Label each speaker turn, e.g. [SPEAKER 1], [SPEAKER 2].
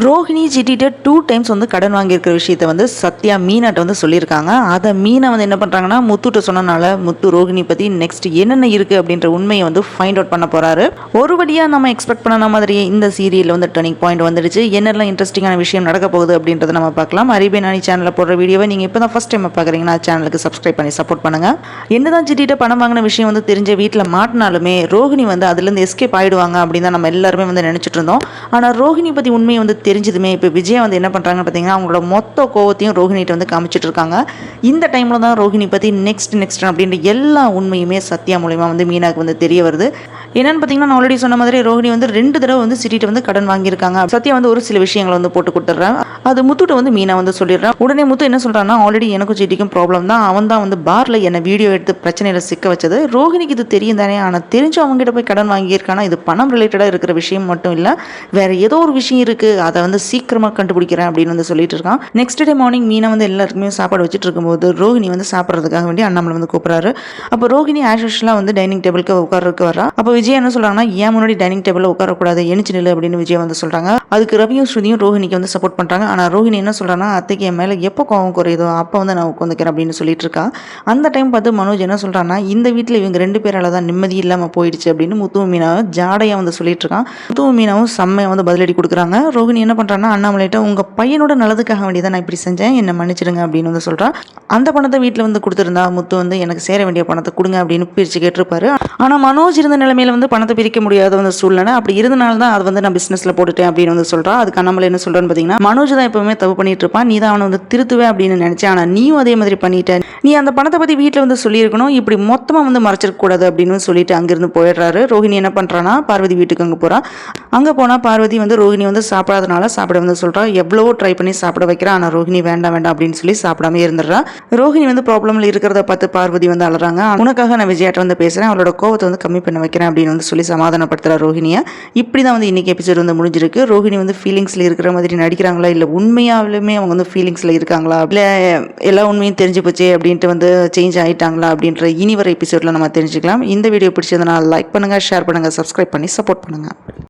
[SPEAKER 1] Rohini ஜிடிட்ட 2 times வந்து கடன் வாங்கியிருக்கிற விஷயத்தை வந்து சத்யா மீனாட்ட வந்து சொல்லியிருக்காங்க. அதை மீனா வந்து என்ன பண்ணுறாங்கன்னா முத்துட்ட சொன்னனால முத்து ரோஹிணி பற்றி நெக்ஸ்ட் என்னென்ன இருக்குது அப்படின்ற உண்மையை வந்து ஃபைண்ட் அவுட் பண்ண போகிறாரு. ஒரு வழியாக நம்ம எக்ஸ்பெக்ட் பண்ண மாதிரி இந்த சீரியலில் வந்து டர்னிங் பாயிண்ட் வந்துடுச்சு. என்னெல்லாம் இன்ட்ரெஸ்டிங்கான விஷயம் நடக்க போகுது அப்படின்றத நம்ம பார்க்கலாம். அரேபியன் அணி சேனலில் போடுற வீடியோவை நீங்கள் இப்போ தான் ஃபஸ்ட் டைம் பார்க்குறீங்கன்னா சேனலுக்கு சப்ஸ்கிரைப் பண்ணி சப்போர்ட் பண்ணுங்கள். என்னதான் ஜிடிட்ட பணம் வாங்கின விஷயம் வந்து தெரிஞ்ச வீட்டில் மாட்டினாலுமே ரோஹிணி வந்து அதுலேருந்து எஸ்கேப் ஆகிடுவாங்க அப்படின்னு தான் நம்ம எல்லாருமே வந்து நினச்சிட்டு இருந்தோம். ஆனால் ரோஹிணி பற்றி உண்மையை வந்து தெரிஞ்சதுமே இப்போ விஜய் வந்து என்ன பண்ணுறாங்கன்னு பார்த்தீங்கன்னா அவங்களோட மொத்த கோவத்தையும் ரோஹிணிகிட்ட வந்து காமிச்சிட்டு இருக்காங்க. இந்த டைமில் தான் ரோஹிணி பற்றி நெக்ஸ்ட் அப்படின்ற எல்லா உண்மையுமே சத்யா மூலமா வந்து மீனாக்கு வந்து தெரிய வருது. என்னன்னு பார்த்தீங்கன்னா நான் ஆல்ரெடி சொன்ன மாதிரி ரோஹிணி வந்து 2 தடவை வந்து சிட்டிகிட்ட வந்து கடன் வாங்கியிருக்காங்க. சத்யா வந்து ஒரு சில விஷயங்களை வந்து போட்டு கொடுத்துட்றாங்க. அது முத்துட்ட வந்து மீனா வந்து சொல்லிடுறான். உடனே முத்து என்ன சொல்கிறான்னா ஆல்ரெடி எனக்கும் சிட்டிக்கும் ப்ராப்ளம் தான், அவன் தான் வந்து பாரில் என்னை வீடியோ எடுத்து பிரச்சனையில் சிக்க வச்சது. ரோஹிணிக்கு இது தெரியும் தானே, ஆனால் தெரிஞ்சு அவங்ககிட்ட போய் கடன் வாங்கியிருக்கானா இது பணம் ரிலேட்டடாக இருக்கிற விஷயம் மட்டும் இல்லை, வேறு ஏதோ ஒரு விஷயம் இருக்குது, அதை வந்து சீக்கிரமாக கண்டுபிடிக்கிறேன் அப்படின்னு வந்து சொல்லிட்டு இருக்கான். நெக்ஸ்ட் டே மார்னிங் மீனா வந்து எல்லாருக்குமே சாப்பாடு வச்சுட்டு இருக்கும்போது ரோஹிணி வந்து சாப்பிட்றதுக்காக வேண்டி அண்ணாமலை வந்து கூப்பிட்றாரு. அப்போ ரோஹிணி ஆஸ் யூஷுவலாக வந்து டைனிங் டேபிளுக்கு உட்கார்றதுக்கு வரா. அப்போ விஜய் என்ன சொல்கிறாங்கன்னா ஏன் முன்னாடி டைனிங் டேபிளில் உட்காரக்கூடாது, எணிச்சு நில்லு அப்படின்னு விஜய் வந்து சொல்கிறாங்க. அதுக்கு ரவியும் ஸ்ருதியும் ரோஹிணிக்கு வந்து சப்போர்ட் பண்ணுறாங்க. ஆனால் ரோஹிணி என்ன சொல்கிறாங்கன்னா அத்தைக்கு என் மேலே எப்போ கோவம் குறையுதோ அப்போ வந்து நான் உட்காந்துக்கிறேன் அப்படின்னு சொல்லிட்டு இருக்கா. அந்த டைம் பார்த்து மனோஜ் என்ன சொல்கிறான்னா இந்த வீட்டில் இவங்க 2 பேரால தான் நிம்மதி இல்லாமல் போயிடுச்சு அப்படின்னு முத்துவும் மீனாவும் ஜாடையாக வந்து சொல்லிட்டு இருக்கான். முத்துவும் மீனாவும் செம்மையாக வந்து பதிலடி கொடுக்குறாங்க. ரோஹிணி என்ன பண்ணுறான்னா அண்ணாமலைட்ட உங்கள் பையனோட நல்லதுக்காக வேண்டியதான் நான் இப்படி செஞ்சேன், என்னை மன்னிச்சிடுங்க அப்படின்னு வந்து சொல்கிறான். அந்த பணத்தை வீட்டில் வந்து கொடுத்துருந்தா முத்து வந்து எனக்கு சேர வேண்டிய பணத்தை கொடுங்க அப்படின்னு பிரித்து கேட்டிருப்பாரு. ஆனால் மனோஜ் இருந்த நிலைமையில வந்து பணத்தை பிரிக்க முடியாத வந்து சூழ்நிலை, அப்படி இருந்தனால தான் அது வந்து நான் பிஸ்னஸில் போட்டுட்டேன் அப்படின்னு வந்து சொல்கிறான். அதுக்கு அண்ணாமலை என்ன சொல்கிறான்னு பார்த்தீங்கன்னா மனோஜ் தான் எப்பவுமே தப்பு பண்ணிட்டு இருப்பான், நீ தான் அவனை வந்து திருத்துவே அப்படின்னு நினச்சேன், ஆனால் நீயும் அதே மாதிரி பண்ணிட்டேன், நீ அந்த பணத்தை பற்றி வீட்டில் வந்து சொல்லியிருக்கணும், இப்படி மொத்தமாக வந்து மறைச்சிருக்க கூடாது அப்படின்னு சொல்லிட்டு அங்கிருந்து போயிடுறாரு. ரோஹிணி என்ன பண்ணுறான்னா பார்வதி வீட்டுக்கு அங்கே போகிறா. அங்கே போனால் பார்வதி வந்து ரோஹிணி வந்து சாப்பிடாதனால சாப்பிட வந்து சொல்கிறா. எவ்வளவோ ட்ரை பண்ணி சாப்பிட வைக்கிறா, ஆனால் ரோஹிணி வேண்டாம் அப்படின்னு சொல்லி சாப்பிடாம இருந்துடுறா. ரோஹிணி வந்து ப்ராப்ளமில் இருக்கிறத பார்த்து பார்வதி வந்து அலறாங்க. உனக்காக நான் விஜயாட்ட வந்து பேசுகிறேன், அவளோட கோவத்தை வந்து கம்மி பண்ண வைக்கிறேன் அப்படின்னு வந்து சொல்லி சமாதானப்படுத்துகிறா ரோஹிணியை. இப்படி தான் வந்து இன்னைக்கு எபிசோட் வந்து முடிஞ்சிருக்கு. ரோஹிணி வந்து ஃபீலிங்ஸில் இருக்கிற மாதிரி நடிக்கிறாங்களா, இல்லை உண்மையாலுமே அவங்க வந்து ஃபீலிங்ஸில் இருக்காங்களா, இல்லை எல்லா உண்மையும் தெரிஞ்சு போச்சு அப்படின்ட்டு வந்து சேஞ்ச் ஆகிட்டாங்களா அப்படின்ற இனி வர எபிசோடில் நம்ம தெரிஞ்சுக்கலாம். இந்த வீடியோ பிடிச்சதுனால லைக் பண்ணுங்கள், ஷேர் பண்ணுங்கள், சப்ஸ்கிரைப் பண்ணி சப்போர்ட் பண்ணுங்கள்.